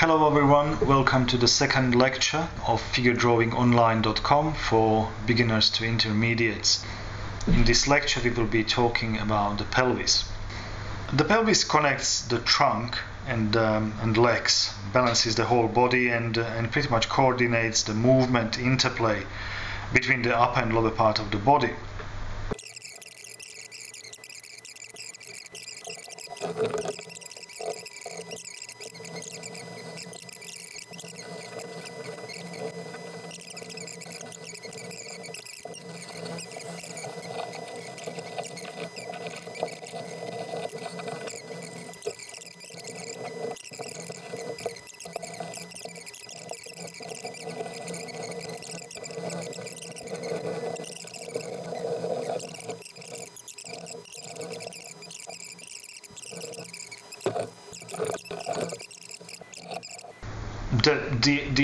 Hello everyone, welcome to the second lecture of figuredrawingonline.com for beginners to intermediates. In this lecture we will be talking about the pelvis. The pelvis connects the trunk and legs, balances the whole body and pretty much coordinates the movement interplay between the upper and lower part of the body.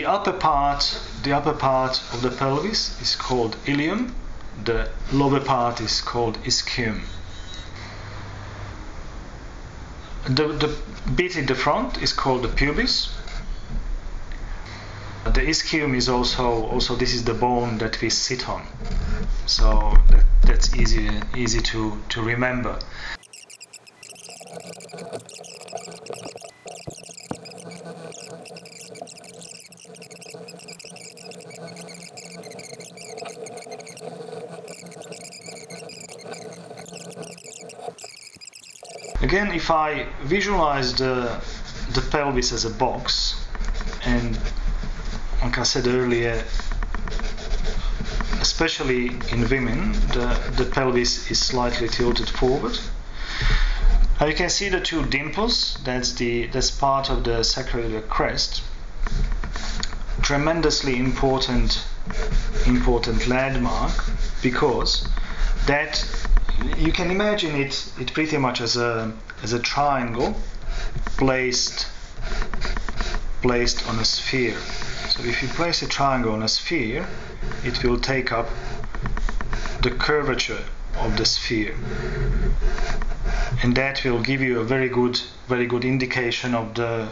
The upper part of the pelvis is called ilium. The lower part is called ischium. The bit in the front is called the pubis. The ischium is also this is the bone that we sit on. So that's easy to remember. Again, if I visualize the pelvis as a box, and like I said earlier, especially in women, the pelvis is slightly tilted forward. Now you can see the two dimples. That's part of the sacroiliac crest. Tremendously important landmark, because that you can imagine it pretty much as a triangle placed on a sphere. So if you place a triangle on a sphere, it will take up the curvature of the sphere, and that will give you a very good indication of the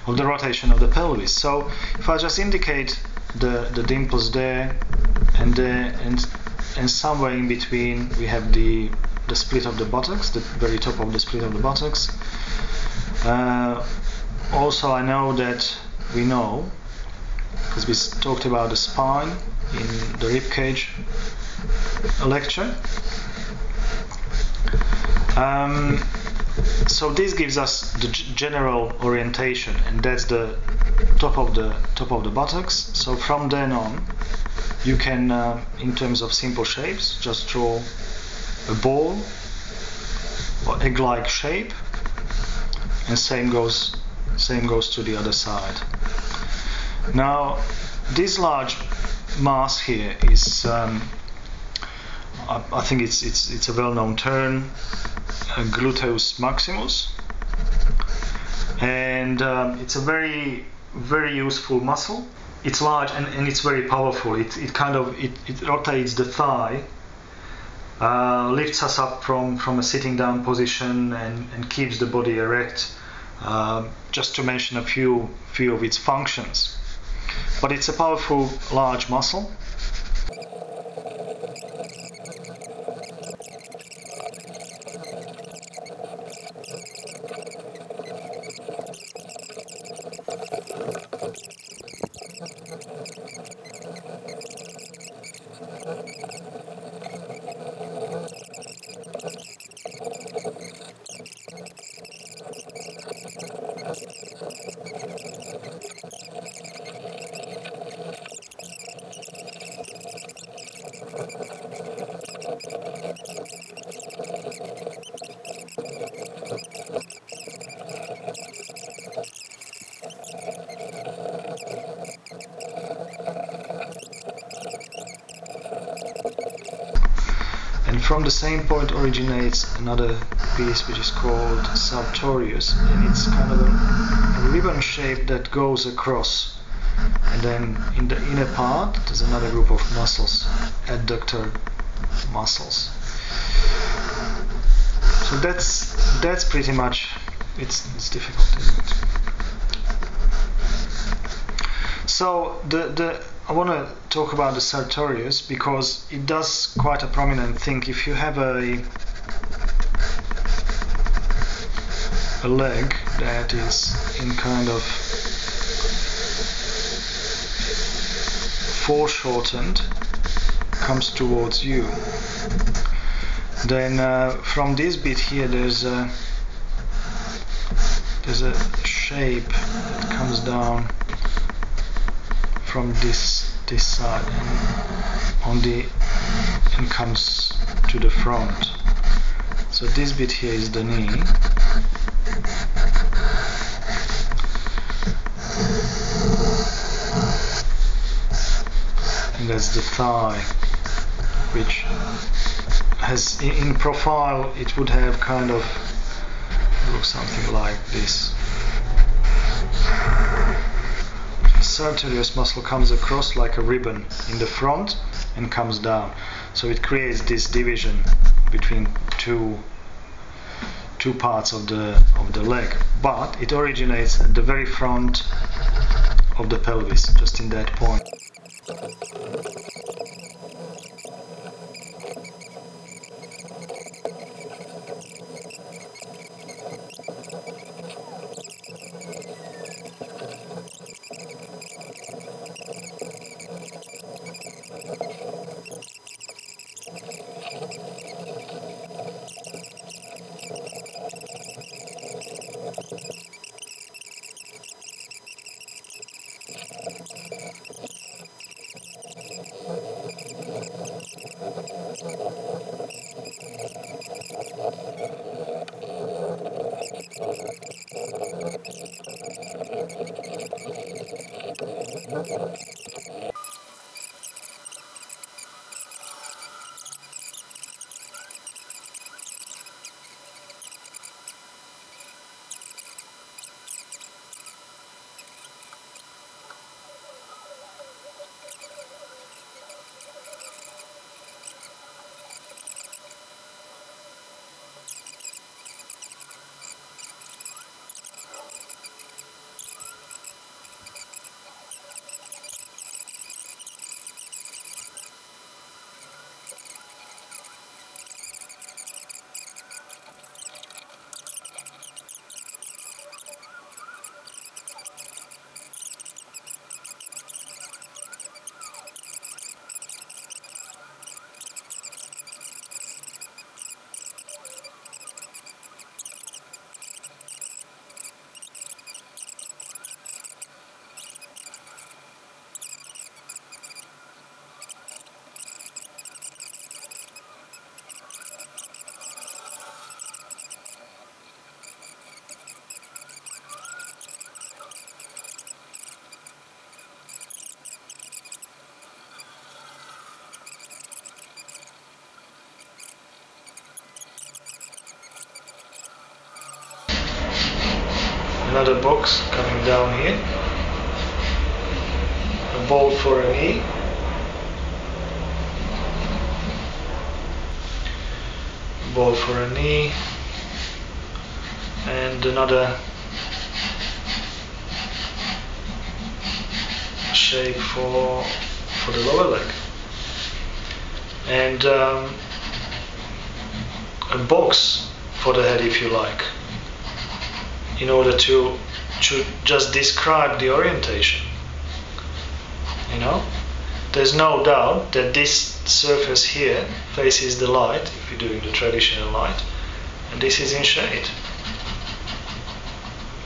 rotation of the pelvis. So if I just indicate the dimples there and somewhere in between we have the split of the buttocks, the very top of the split of the buttocks. Also, I know that we know, because we talked about the spine in the rib cage lecture. So this gives us the general orientation, and that's the top of the buttocks. So from then on, you can, in terms of simple shapes, just draw a ball or egg-like shape, and same goes to the other side. Now, this large mass here is, I think it's a well-known term, Gluteus maximus, and it's a very useful muscle. It's large and it's very powerful. It rotates the thigh, lifts us up from a sitting down position and keeps the body erect. Just to mention a few of its functions. But it's a powerful large muscle. And from the same point originates another piece which is called sartorius, and it's kind of a ribbon shape that goes across, and then in the inner part there's another group of muscles, adductor muscles. So that's pretty much, it's difficult, isn't it? So I want to talk about the sartorius because it does quite a prominent thing. If you have a leg that is in kind of foreshortened, comes towards you, then from this bit here there's a shape that comes down from this side and comes to the front. So this bit here is the knee, and that's the thigh, which has in profile it would have kind of look something like this. The sartorius muscle comes across like a ribbon in the front and comes down, so it creates this division between two parts of the leg, but it originates at the very front of the pelvis, just in that point. Another box coming down here, a ball for a knee, ball for a knee, and another shape for the lower leg, and a box for the head, if you like, in order to just describe the orientation. You know, there's no doubt that this surface here faces the light, if you're doing the traditional light, and this is in shade.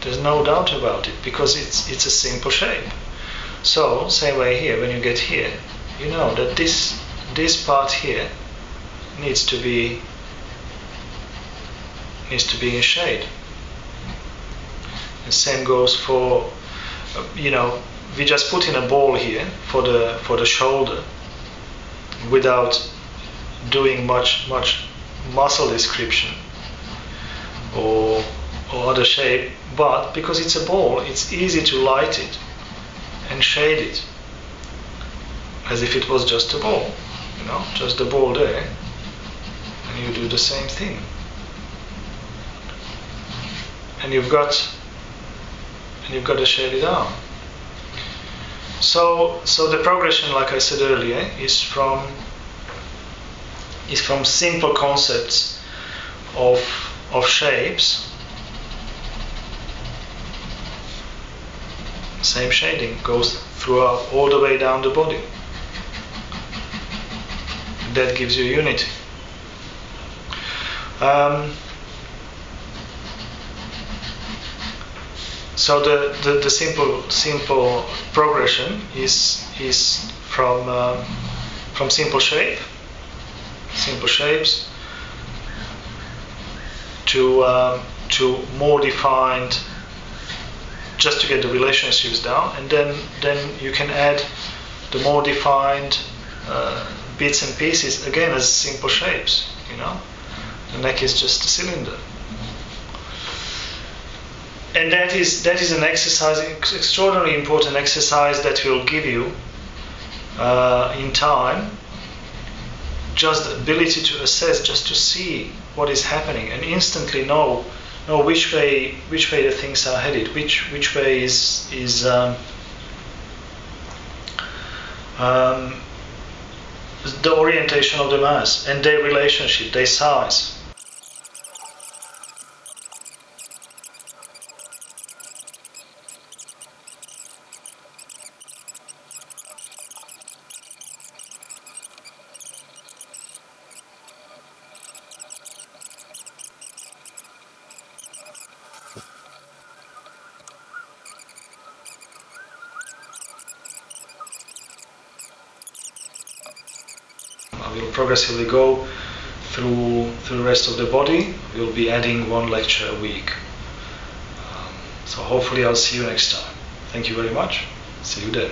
There's no doubt about it, because it's a simple shape. So, same way here, when you get here, you know that this part here needs to be in shade. The same goes for, you know, we just put in a ball here for the shoulder without doing much muscle description or other shape, but because it's a ball, it's easy to light it and shade it as if it was just a ball, you know, just the ball there, and you do the same thing, and you've got to shade it out. So the progression, like I said earlier, is from simple concepts of shapes. Same shading goes throughout all the way down the body. That gives you unity. So the simple progression is from simple shapes to more defined, just to get the relationships down, and then you can add the more defined bits and pieces again as simple shapes. You know, the neck is just a cylinder. And that is an exercise, extraordinarily important exercise that will give you in time just the ability to assess, just to see what is happening, and instantly know which way the things are headed, which way is the orientation of the mass and their relationship, their size. I will progressively go through the rest of the body. We'll be adding one lecture a week. So hopefully I'll see you next time. Thank you very much. See you then.